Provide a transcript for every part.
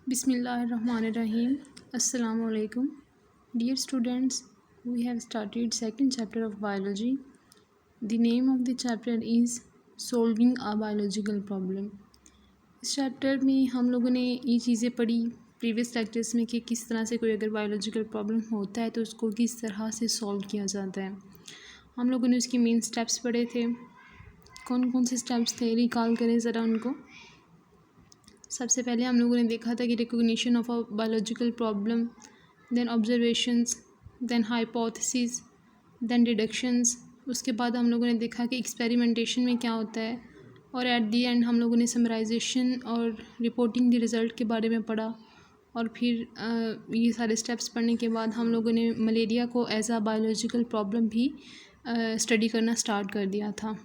Bismillahirrahmanirrahim. Assalamu alaikum. Dear students, we have started second chapter of biology. The name of the chapter is Solving a Biological Problem. इस chapter में हम लोगों ने ये चीज़ें पढ़ी प्रीवियस लेक्चर्स में कि किस तरह से कोई अगर बायोलॉजिकल प्रॉब्लम होता है तो उसको किस तरह से सॉल्व किया जाता है। हम लोगों ने उसके मेन स्टेप्स पढ़े थे। कौन कौन से स्टेप्स थे, रिकॉल करें ज़रा उनको। सबसे पहले हम लोगों ने देखा था कि recognition of a biological problem, then observations, then hypothesis, then deductions. उसके बाद हम लोगों ने देखा कि एक्सपेरिमेंटेशन में क्या होता है, और एट दी एंड हम लोगों ने समराइजेशन और रिपोर्टिंग द रिज़ल्ट के बारे में पढ़ा। और फिर ये सारे स्टेप्स पढ़ने के बाद हम लोगों ने मलेरिया को एज आ बायोलॉजिकल प्रॉब्लम भी स्टडी करना स्टार्ट कर दिया था।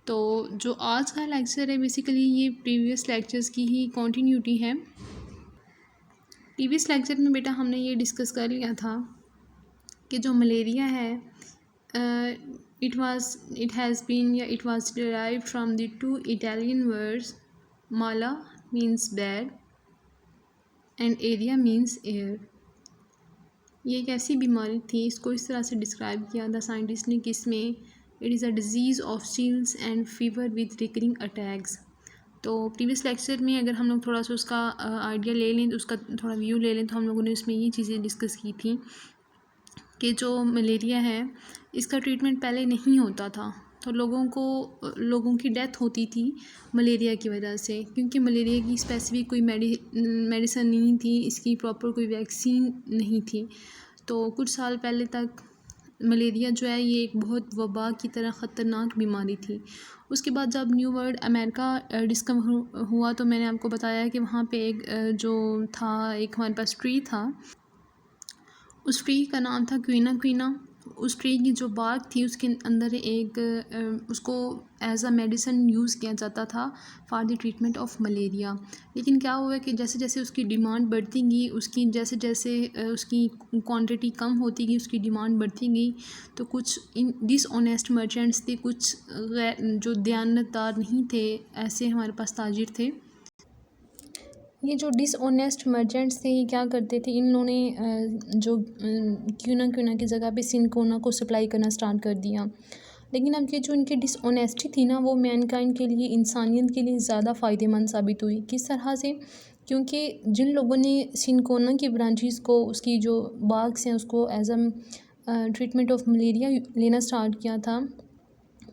तो जो आज का लेक्चर है बेसिकली ये प्रीवियस लेक्चर्स की ही कॉन्टीन्यूटी है। प्रीवियस लेक्चर में बेटा हमने ये डिस्कस कर लिया था कि जो मलेरिया है it was derived from the two Italian words, Mala means bad and area means air. ये एक ऐसी बीमारी थी, इसको इस तरह से डिस्क्राइब किया था साइंटिस्ट ने कि इसमें it is a disease of chills and fever with recurring attacks. तो प्रीवियस लेक्चर में अगर हम लोग थोड़ा सा उसका आइडिया ले लें, तो उसका थोड़ा व्यू ले लें, तो हम लोगों ने उसमें ये चीज़ें डिस्कस की थी कि जो मलेरिया है इसका ट्रीटमेंट पहले नहीं होता था, तो लोगों की डेथ होती थी मलेरिया की वजह से, क्योंकि मलेरिया की स्पेसिफिक कोई मेडिसिन नहीं थी, इसकी प्रॉपर कोई वैक्सीन नहीं थी। तो कुछ साल पहले तक मलेरिया जो है ये एक बहुत वबा की तरह ख़तरनाक बीमारी थी। उसके बाद जब न्यू वर्ल्ड अमेरिका डिस्कवर हुआ तो मैंने आपको बताया कि वहाँ पे एक जो था, एक हमारे पास ट्री था, उस ट्री का नाम था क्वीना। उस ट्री की जो बार्क थी उसके अंदर उसको एज अ मेडिसिन यूज़ किया जाता था for the treatment of malaria. लेकिन क्या हुआ कि जैसे जैसे उसकी डिमांड बढ़ती गई, जैसे जैसे उसकी क्वांटिटी कम होती गई, उसकी डिमांड बढ़ती गई, तो कुछ डिसऑनेस्ट मर्चेंट्स थे, कुछ जो दयानतदार नहीं थे, ऐसे हमारे पास ताजिर थे। ये जो डिसऑनेस्ट मर्चेंट्स थे ये क्या करते थे, इन लोगों ने जो क्यूना की जगह पे सिनकोना को सप्लाई करना स्टार्ट कर दिया। लेकिन अब ये जो इनकी डिसऑनेस्टी थी ना, वो मैनकाइंड के लिए, इंसानियत के लिए ज़्यादा फ़ायदेमंद साबित हुई। किस तरह से? क्योंकि जिन लोगों ने सिनकोना की ब्रांचेस को, उसकी जो बाग्स हैं, उसको as a treatment of malaria लेना स्टार्ट किया था,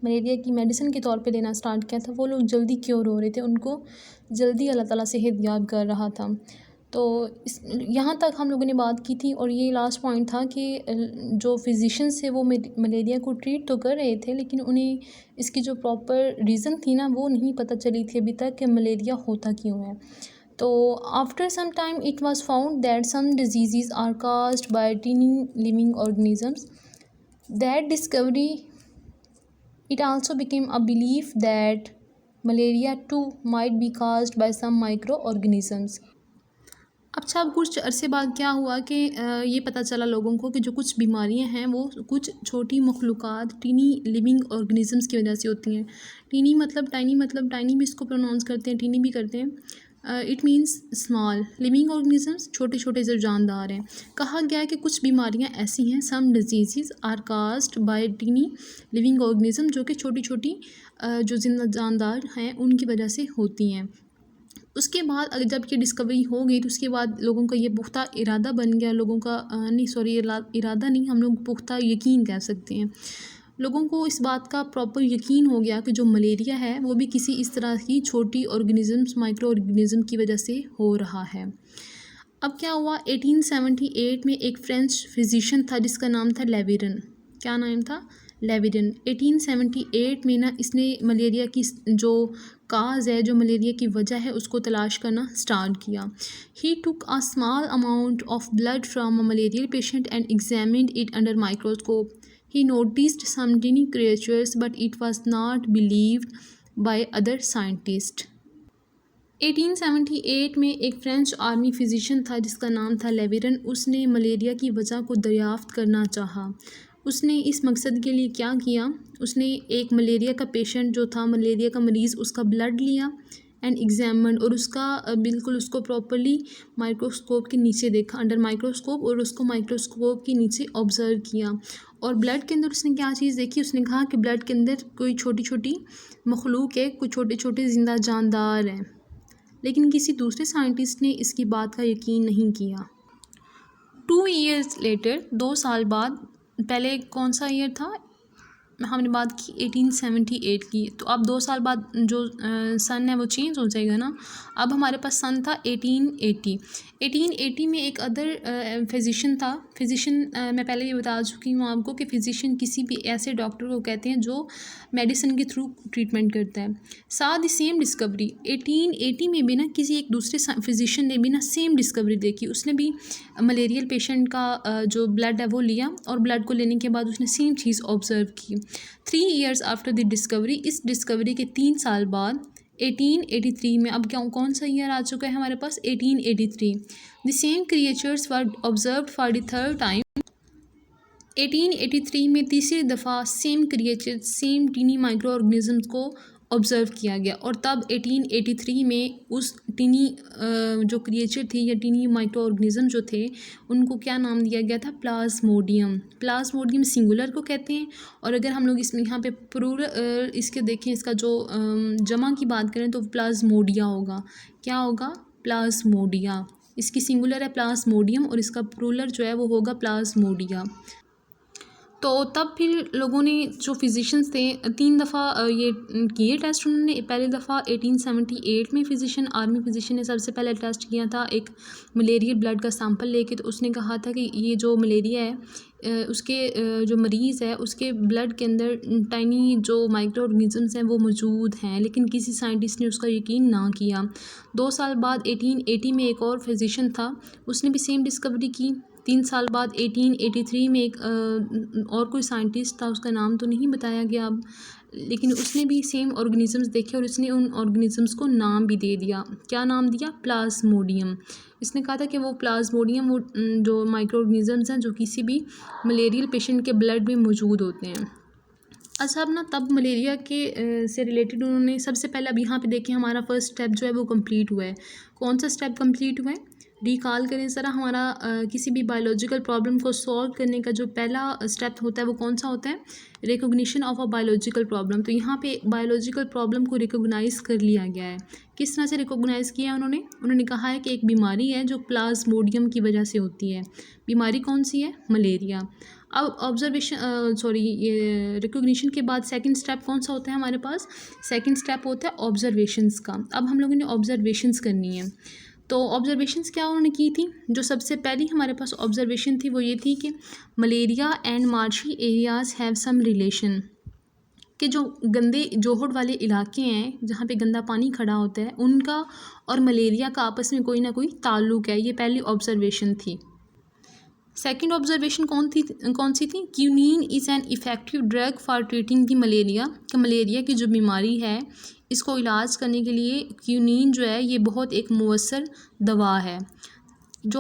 मलेरिया की मेडिसिन के तौर पे लेना स्टार्ट किया था, वो लोग जल्दी क्योर हो रहे थे, उनको जल्दी अल्लाह ताला सेहत याब कर रहा था। तो यहाँ तक हम लोगों ने बात की थी, और ये लास्ट पॉइंट था कि जो फिजिशियंस थे वो मलेरिया को ट्रीट तो कर रहे थे, लेकिन उन्हें इसकी जो प्रॉपर रीज़न थी ना, वो नहीं पता चली थी अभी तक कि मलेरिया होता क्यों है। तो after some time it was found that some disease are caused by tiny living organisms. That discovery it also became a belief that malaria too might be caused by some microorganisms. अच्छा, अब कुछ अरसे बाद क्या हुआ कि ये पता चला लोगों को कि जो कुछ बीमारियां हैं वो कुछ छोटी मखलूक़ात, टीनी लिविंग ऑर्गेनिजम्स की वजह से होती हैं। टीनी मतलब टाइनी भी इसको प्रोनाउंस करते हैं, टीनी भी करते हैं। It means small living organisms, छोटे छोटे जो जानदार हैं। कहा गया है कि कुछ बीमारियां ऐसी हैं, some disease are caused by tiny living organism, जो कि छोटी छोटी जो जिंदा जानदार हैं उनकी वजह से होती हैं। उसके बाद जब ये डिस्कवरी हो गई तो उसके बाद लोगों का ये पुख्ता इरादा बन गया, लोगों का इरादा नहीं, हम लोग पुख्ता यकीन कह सकते हैं। लोगों को इस बात का प्रॉपर यकीन हो गया कि जो मलेरिया है वो भी किसी इस तरह की छोटी ऑर्गेनिजम्स, माइक्रो ऑर्गेनिज्म की वजह से हो रहा है। अब क्या हुआ, 1878 में एक फ्रेंच फिजिशियन था जिसका नाम था लेविरन। क्या नाम था? लेविरन। 1878 में ना इसने मलेरिया की जो काज है, जो मलेरिया की वजह है, उसको तलाश करना स्टार्ट किया। He took a small amount of blood from a malarial patient and examined it under microscope. He noticed some tiny creatures, but it was not believed by other scientists. 1878 में एक French army physician था जिसका नाम था लेविरन। उसने malaria की वजह को दरियाफ्त करना चाहा। उसने इस मकसद के लिए क्या किया, उसने एक मलेरिया का पेशेंट जो था, मलेरिया का मरीज़, उसका ब्लड लिया, एंड एग्जामिन्ड, और उसका बिल्कुल उसको प्रॉपरली माइक्रोस्कोप के नीचे देखा, अंडर माइक्रोस्कोप, और उसको माइक्रोस्कोप के नीचे ऑब्जर्व किया। और ब्लड के अंदर उसने क्या चीज़ देखी, उसने कहा कि ब्लड के अंदर कोई छोटी छोटी मखलूक है, कुछ छोटे छोटे जिंदा जानदार हैं। लेकिन किसी दूसरे साइंटिस्ट ने इसकी बात का यकीन नहीं किया। 2 years लेटर, 2 साल बाद, पहले कौन सा ईयर था, हमने बात की 1878 की, तो अब 2 साल बाद जो सन है वो चेंज हो जाएगा ना। अब हमारे पास सन था 1880 में एक अदर फिजिशियन था। फिजिशियन मैं पहले ये बता चुकी हूँ आपको कि फिजिशियन किसी भी ऐसे डॉक्टर को कहते हैं जो मेडिसिन के थ्रू ट्रीटमेंट करता है। साथ ही सेम डिस्कवरी 1880 में भी ना किसी एक दूसरे फिजिशियन ने भी ना सेम डिस्कवरी देखी। उसने भी मलेरियल पेशेंट का जो ब्लड है वो लिया, और ब्लड को लेने के बाद उसने सेम चीज़ ऑब्जर्व की। 3 years आफ्टर द डिस्कवरी, इस डिस्कवरी के 3 साल बाद 1883 में, अब क्या कौन सा ईयर आ चुका है हमारे पास, 1883, the same creatures were observed for the third time. 1883 में तीसरी दफ़ा same creature, same tiny micro organism को ऑब्ज़र्व किया गया, और तब 1883 में उस टीनी जो क्रिएचर थी या टीनी माइक्रो ऑर्गेनिज्म जो थे उनको क्या नाम दिया गया था, प्लाज्मोडियम। प्लाज्मोडियम सिंगुलर को कहते हैं, और अगर हम लोग इसमें यहाँ पे प्लूरल इसके देखें, इसका जो जमा की बात करें तो प्लाज्मोडिया होगा। क्या होगा, प्लाज्मोडिया। इसकी सिंगुलर है प्लाज्मोडियम, और इसका प्लूरल जो है वो होगा प्लाज्मोडिया। तो तब फिर लोगों ने, जो फिजिशियंस थे, 3 दफ़ा ये किए टेस्ट उन्होंने। पहली दफ़ा 1878 में फिजिशियन, आर्मी फिजिशियन ने सबसे पहले टेस्ट किया था एक मलेरिया ब्लड का सैंपल लेके। तो उसने कहा था कि ये जो मलेरिया है उसके जो मरीज़ है उसके ब्लड के अंदर टाइनी जो माइक्रो ऑर्गेनिजम्स हैं वो मौजूद हैं, लेकिन किसी साइंटिस्ट ने उसका यकीन ना किया। 2 साल बाद 1880 में एक और फिजिशियन था, उसने भी सेम डिस्कवरी की। 3 साल बाद 1883 में एक और कोई साइंटिस्ट था, उसका नाम तो नहीं बताया गया अब, लेकिन उसने भी सेम ऑर्गेनिजम्स देखे, और उसने उन ऑर्गेनिजम्स को नाम भी दे दिया। क्या नाम दिया, प्लाज्मोडियम। इसने कहा था कि वो प्लाज्मोडियम वो जो माइक्रो ऑर्गेनिजम्स हैं जो किसी भी मलेरियल पेशेंट के ब्लड में मौजूद होते हैं। अच्छा, अब ना तब मलेरिया के से रिलेटेड उन्होंने सबसे पहले, अब यहाँ पे देखें हमारा फर्स्ट स्टेप जो है वो कंप्लीट हुआ है। कौन सा स्टेप कंप्लीट हुआ है, रिकॉल करें ज़रा। हमारा किसी भी बायोलॉजिकल प्रॉब्लम को सॉल्व करने का जो पहला स्टेप होता है वो कौन सा होता है, recognition of a biological problem. तो यहाँ पे बायोलॉजिकल प्रॉब्लम को रिकॉग्नाइज कर लिया गया है। किस तरह से रिकॉग्नाइज़ किया है उन्होंने कहा है कि एक बीमारी है जो प्लाज्मोडियम की वजह से होती है। बीमारी कौन सी है, मलेरिया। अब ऑब्जर्वेशन ये रिकॉग्निशन के बाद सेकंड स्टेप कौन सा होता है हमारे पास, सेकंड स्टेप होता है ऑब्जर्वेशंस का। अब हम लोगों ने ऑब्जर्वेशंस करनी है। तो ऑब्जर्वेशंस क्या उन्होंने की थी, जो सबसे पहली हमारे पास ऑब्जर्वेशन थी वो ये थी कि malaria and marshy areas have some relation, कि जो गंदे जोहड़ वाले इलाके हैं जहाँ पे गंदा पानी खड़ा होता है उनका और मलेरिया का आपस में कोई ना कोई ताल्लुक़ है। ये पहली ऑब्जर्वेशन थी। सेकेंड ऑब्जर्वेशन कौन सी थी, quinine is an effective drug for treating the malaria, कि मलेरिया की जो बीमारी है इसको इलाज करने के लिए क्यूनीन जो है ये बहुत एक मुअस्सर दवा है। जो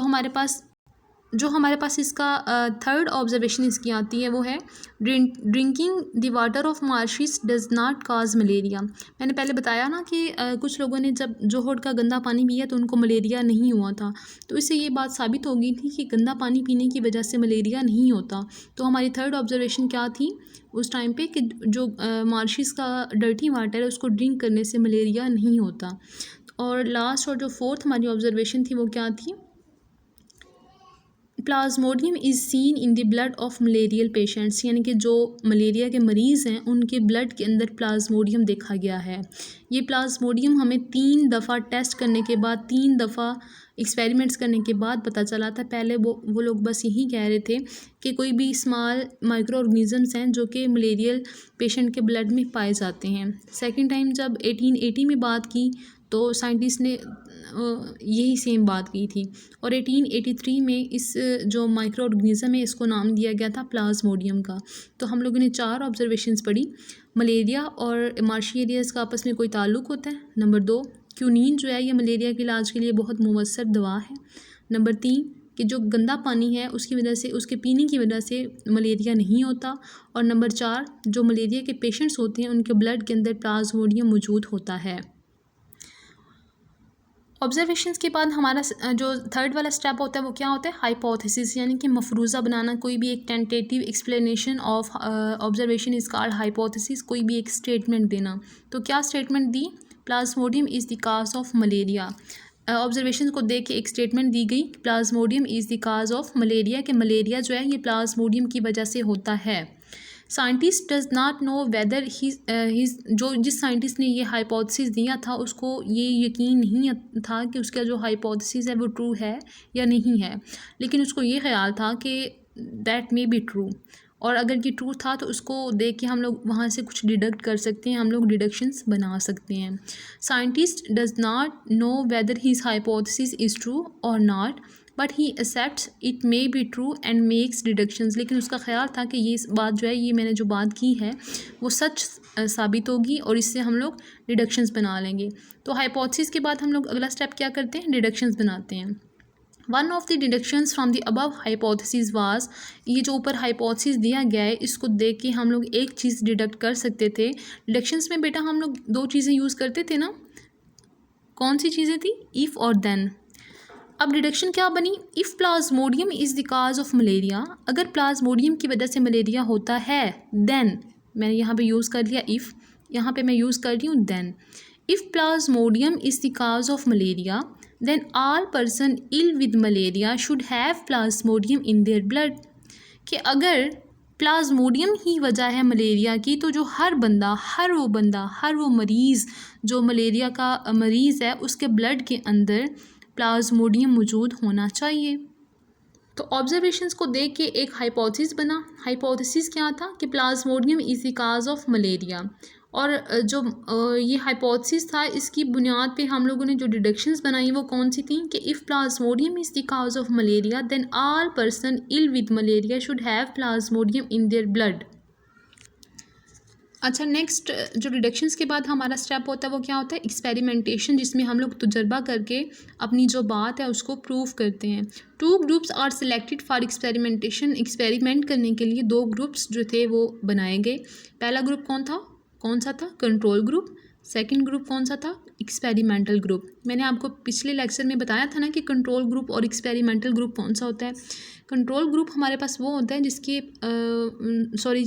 हमारे पास इसका थर्ड ऑब्जर्वेशन इसकी आती है वो है drinking the water of marshes does not cause malaria. मैंने पहले बताया ना कि कुछ लोगों ने जब जोहड़ का गंदा पानी पिया तो उनको मलेरिया नहीं हुआ था। तो इससे ये बात साबित हो गई थी कि गंदा पानी पीने की वजह से मलेरिया नहीं होता। तो हमारी थर्ड ऑब्जर्वेशन क्या थी उस टाइम पे, कि जो मार्शिस का डर्टी वाटर है उसको ड्रिंक करने से मलेरिया नहीं होता। और लास्ट और जो फोर्थ हमारी ऑब्जर्वेशन थी वो क्या थी, Plasmodium is seen in the blood of malarial patients, यानी कि जो मलेरिया के मरीज़ हैं उनके ब्लड के अंदर प्लाज्मोडियम देखा गया है। ये प्लाज्मोडियम हमें 3 दफ़ा टेस्ट करने के बाद, 3 दफ़ा एक्सपेरिमेंट्स करने के बाद पता चला था। पहले वो लोग बस यही कह रहे थे कि कोई भी स्मॉल माइक्रो ऑर्गेनिजम्स हैं जो कि मलेरियल पेशेंट के ब्लड में पाए जाते हैं। सेकेंड टाइम जब 1880 में बात की तो साइंटिस्ट ने यही सेम बात की थी, और 1883 में इस जो माइक्रो ऑर्गेनिज़म है इसको नाम दिया गया था प्लाज्मोडियम का। तो हम लोगों ने 4 ऑब्जर्वेशंस पढ़ी, मलेरिया और मार्शी एरियाज़ का आपस में कोई ताल्लुक़ होता है। नंबर 2, क्यूनीन जो है ये मलेरिया के इलाज के लिए बहुत मुअस्सर दवा है। नंबर 3, कि जो गंदा पानी है उसकी वजह से, उसके पीने की वजह से मलेरिया नहीं होता। और नंबर 4, जो मलेरिया के पेशेंट्स होते हैं उनके ब्लड के अंदर प्लाज्मोडियम मौजूद होता है। ऑब्जर्वेशंस के बाद हमारा जो थर्ड वाला स्टेप होता है वो क्या होता है, हाइपोथेसिस, यानी कि मफरूज़ा बनाना। कोई भी एक tentative explanation of observation is called hypothesis. कोई भी एक स्टेटमेंट देना। तो क्या statement the, Plasmodium is the cause of malaria. Observation को देख के एक स्टेटमेंट दी गई, Plasmodium is the cause of malaria, कि मलेरिया जो है ये प्लाज्मोडियम की वजह से होता है। Scientist does not know whether his जो जिस साइंटिस्ट ने ये हाइपोथेसिस दिया था उसको ये यकीन नहीं था कि उसका जो हाइपोथेसिस है वो ट्रू है या नहीं है, लेकिन उसको ये ख्याल था कि दैट मे बी ट्रू, और अगर ये ट्रू था तो उसको देख के हम लोग वहाँ से कुछ डिडक्ट कर सकते हैं, हम लोग डिडक्शंस बना सकते हैं। Scientist does not know whether his hypothesis is true और not, but he accepts it may be true and makes deductions. लेकिन उसका ख्याल था कि ये बात जो है, ये मैंने जो बात की है वो सच साबित होगी और इससे हम लोग डिडक्शंस बना लेंगे। तो हाइपोथेसिस के बाद हम लोग अगला स्टेप क्या करते हैं, डिडक्शंस बनाते हैं। One of the deductions from the above hypothesis was, ये जो ऊपर हाइपोथेसिस दिया गया है इसको देख के हम लोग एक चीज़ डिडक्ट कर सकते थे। डिडक्शंस में बेटा हम लोग दो चीज़ें यूज़ करते थे ना, कौन सी चीज़ें थी, इफ़ और देन। अब डिडक्शन क्या बनी, if plasmodium is the cause of malaria, अगर प्लाज्मोडियम की वजह से मलेरिया होता है, देन, मैंने यहाँ पे यूज़ कर लिया इफ़, यहाँ पे मैं यूज़ कर रही हूँ then. If plasmodium is the cause of malaria then all person ill with malaria should have plasmodium in their blood, कि अगर प्लाज्मोडियम ही वजह है मलेरिया की तो जो हर वो मरीज़ जो मलेरिया का मरीज़ है उसके ब्लड के अंदर प्लाज्मोडियम मौजूद होना चाहिए। तो ऑब्जर्वेशंस को देख के एक हाइपोथेसिस बना। हाइपोथेसिस क्या था कि Plasmodium is the cause of malaria, और जो ये हाइपोथेसिस था इसकी बुनियाद पे हम लोगों ने जो डिडक्शंस बनाई वो कौन सी थी, कि if plasmodium is the cause of malaria then all person ill with malaria should have plasmodium in their blood. अच्छा, नेक्स्ट जो डिडक्शंस के बाद हमारा स्टेप होता है वो क्या होता है, एक्सपेरिमेंटेशन, जिसमें हम लोग तजर्बा करके अपनी जो बात है उसको प्रूव करते हैं। Two groups are selected for experimentation, experiment करने के लिए दो ग्रुप्स जो थे वो बनाए गए। पहला ग्रुप कौन सा था, कंट्रोल ग्रुप। सेकंड ग्रुप कौन सा था, एक्सपेरिमेंटल ग्रुप। मैंने आपको पिछले लेक्चर में बताया था ना कि कंट्रोल ग्रुप और एक्सपेरिमेंटल ग्रुप कौन सा होता है। कंट्रोल ग्रुप हमारे पास वो होता है जिसके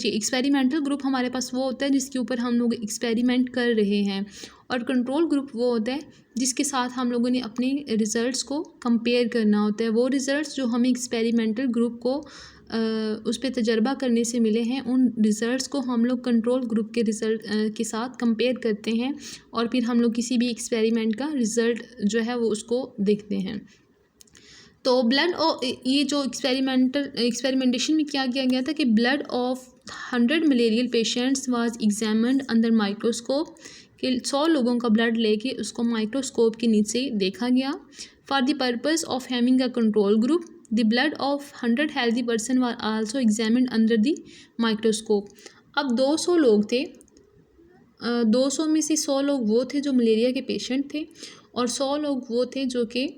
एक्सपेरिमेंटल ग्रुप हमारे पास वो होता है जिसके ऊपर हम लोग एक्सपेरिमेंट कर रहे हैं, और कंट्रोल ग्रुप वो होता है जिसके साथ हम लोगों ने अपने रिज़ल्ट्स को कंपेयर करना होता है। वो रिज़ल्ट्स जो हमें एक्सपेरिमेंटल ग्रुप को उस पर तजर्बा करने से मिले हैं, उन रिज़ल्ट्स को हम लोग कंट्रोल ग्रुप के रिज़ल्ट के साथ कंपेयर करते हैं, और फिर हम लोग किसी भी एक्सपेरिमेंट का रिज़ल्ट जो है वो उसको देखते हैं। तो ब्लड और ये जो एक्सपेरिमेंटेशन में क्या किया गया था कि blood of 100 malarial patients was examined under microscope, कि 100 लोगों का ब्लड लेके उसको माइक्रोस्कोप के नीचे देखा गया। For the purpose of having a control group the blood of 100 healthy person was also examined under the microscope. अब 200 लोग थे, 200 में से 100 लोग वो थे जो मलेरिया के पेशेंट थे, और 100 लोग वो थे जो कि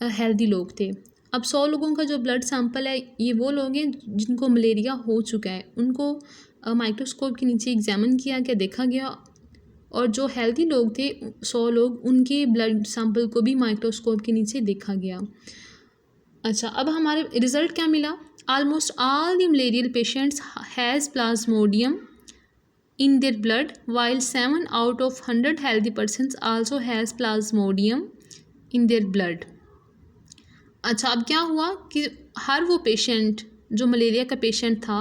हेल्दी लोग थे। अब 100 लोगों का जो ब्लड सैंपल है ये वो लोग हैं जिनको मलेरिया हो चुका है, उनको माइक्रोस्कोप के नीचे एग्जामिन किया गया, देखा गया, और जो हेल्दी लोग थे 100 लोग उनके ब्लड सैंपल को भी माइक्रोस्कोप के नीचे देखा गया। अच्छा, अब हमारे रिज़ल्ट क्या मिला, almost all the malarial patients has Plasmodium in their blood while 7 out of 100 healthy persons also has plasmodium in their blood। अच्छा, अब क्या हुआ कि हर वो पेशेंट जो मलेरिया का पेशेंट था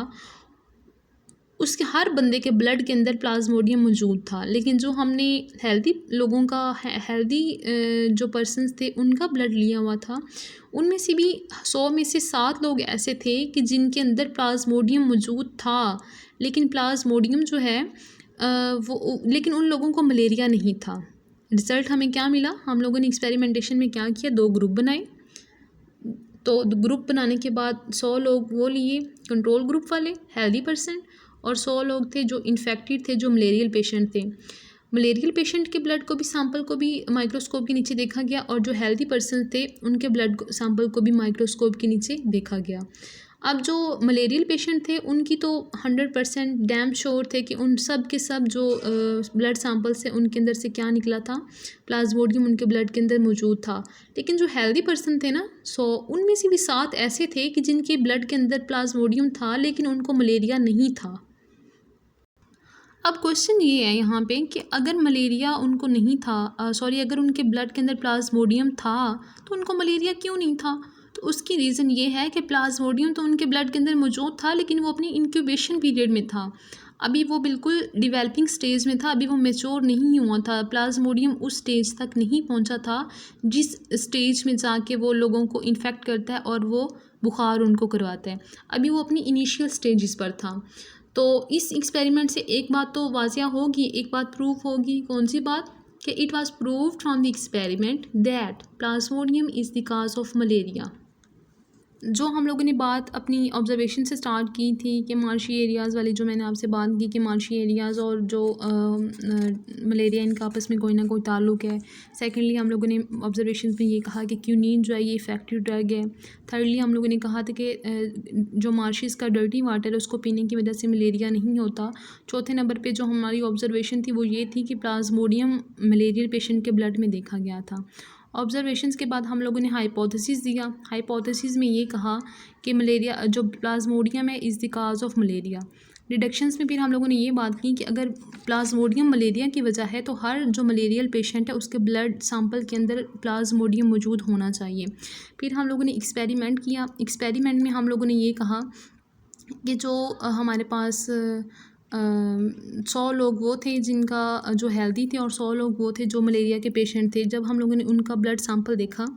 उसके हर बंदे के ब्लड के अंदर प्लाज्मोडियम मौजूद था, लेकिन जो हमने हेल्दी लोगों का हेल्दी जो पर्सन्स थे उनका ब्लड लिया हुआ था उनमें से भी 100 में से 7 लोग ऐसे थे कि जिनके अंदर प्लाज्मोडियम मौजूद था, लेकिन प्लाज्मोडियम जो है लेकिन उन लोगों को मलेरिया नहीं था। रिज़ल्ट हमें क्या मिला, हम लोगों ने एक्सपेरिमेंटेशन में क्या किया, 2 ग्रुप बनाए। तो ग्रुप बनाने के बाद 100 लोग वो लिए कंट्रोल ग्रुप वाले हेल्दी पर्सन, और 100 लोग थे जो इन्फेक्टेड थे, जो मलेरियल पेशेंट थे। मलेरियल पेशेंट के ब्लड को भी सैंपल को भी माइक्रोस्कोप के नीचे देखा गया, और जो हेल्दी पर्सन थे उनके ब्लड सैंपल को भी माइक्रोस्कोप के नीचे देखा गया। अब जो मलेरियल पेशेंट थे उनकी तो 100% डैम श्योर थे कि उन सब के सब जो ब्लड सैंपल्स थे उनके अंदर से क्या निकला था, प्लाज्मोडियम उनके ब्लड के अंदर मौजूद था। लेकिन जो हेल्दी पर्सन थे ना, उनमें से भी 7 ऐसे थे कि जिनके ब्लड के अंदर प्लाज्मोडियम था लेकिन उनको मलेरिया नहीं था। अब क्वेश्चन ये है यहाँ पे कि अगर मलेरिया उनको नहीं था, अगर उनके ब्लड के अंदर प्लाज्मोडियम था तो उनको मलेरिया क्यों नहीं था? तो उसकी रीज़न ये है कि प्लाज्मोडियम तो उनके ब्लड के अंदर मौजूद था लेकिन वो अपनी इंक्यूबेशन पीरियड में था, अभी वो बिल्कुल डिवेलपिंग स्टेज में था, अभी वो मैच्योर नहीं हुआ था। प्लाज्मोडियम उस स्टेज तक नहीं पहुंचा था जिस स्टेज में जाके वो लोगों को इन्फेक्ट करता है और वो बुखार उनको करवाता है, अभी वो अपनी इनिशियल स्टेजेस पर था। तो इस एक्सपेरिमेंट से एक बात तो वाजिया होगी, एक बात प्रूफ होगी। कौन सी बात? कि it was proved from the experiment that Plasmodium is the cause of malaria. जो हम लोगों ने बात अपनी ऑब्जर्वेशन से स्टार्ट की थी कि मार्शी एरियाज़ वाली, जो मैंने आपसे बात की कि मार्शी एरियाज़ और जो मलेरिया इनका आपस में कोई ना कोई ताल्लुक़ है। सेकेंडली हम लोगों ने ऑब्जर्वेशन में ये कहा कि क्यूनीन जो है ये इफ़ेक्टिव ड्रग है। थर्डली हम लोगों ने कहा था कि जो मार्शीज़ का डर्टी वाटर है उसको पीने की वजह से मलेरिया नहीं होता। चौथे नंबर पर जो हमारी ऑब्जर्वेशन थी वो ये थी कि प्लाज्मोडियम मलेरियल पेशेंट के ब्लड में देखा गया था। ऑब्जर्वेशंस के बाद हम लोगों ने हाइपोथेसिस दिया। हाइपोथेसिस में ये कहा कि मलेरिया जो प्लाज्मोडियम है is the cause of malaria. Deductions में फिर हम लोगों ने ये बात की कि अगर प्लाज्मोडियम मलेरिया की वजह है तो हर जो मलेरियल पेशेंट है उसके ब्लड सैंपल के अंदर प्लाज्मोडियम मौजूद होना चाहिए। फिर हम लोगों ने एक्सपेरिमेंट किया। एक्सपेरिमेंट में हम लोगों ने ये कहा कि जो हमारे पास 100 लोग वो थे जिनका जो हेल्दी थे और 100 लोग वो थे जो मलेरिया के पेशेंट थे। जब हम लोगों ने उनका ब्लड सैंपल देखा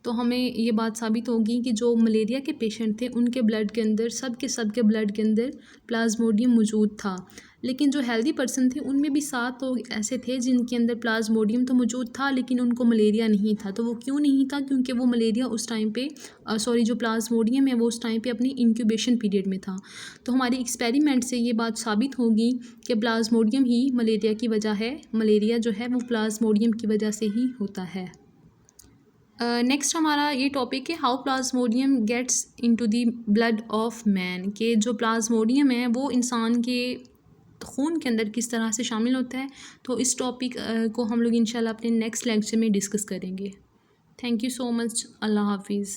तो हमें ये बात साबित होगी कि जो मलेरिया के पेशेंट थे उनके ब्लड के अंदर सब के ब्लड के अंदर प्लाज्मोडियम मौजूद था। लेकिन जो हेल्दी पर्सन थे उनमें भी 7 लोग ऐसे थे जिनके अंदर प्लाज्मोडियम तो मौजूद था लेकिन उनको मलेरिया नहीं था। तो वो क्यों नहीं था? क्योंकि वो मलेरिया उस टाइम पे जो प्लाज्मोडियम है वो उस टाइम पे अपनी इंक्यूबेशन पीरियड में था। तो हमारी एक्सपेरिमेंट से ये बात साबित होगी कि प्लाज्मोडियम ही मलेरिया की वजह है। मलेरिया जो है वो प्लाज्मोडियम की वजह से ही होता है। नेक्स्ट हमारा ये टॉपिक है how plasmodium gets into the blood of man, के जो प्लाज्मोडियम है वो इंसान के खून के अंदर किस तरह से शामिल होता है। तो इस टॉपिक को हम लोग इंशाल्लाह अपने नेक्स्ट लेक्चर में डिस्कस करेंगे। Thank you so much. अल्लाह हाफिज़।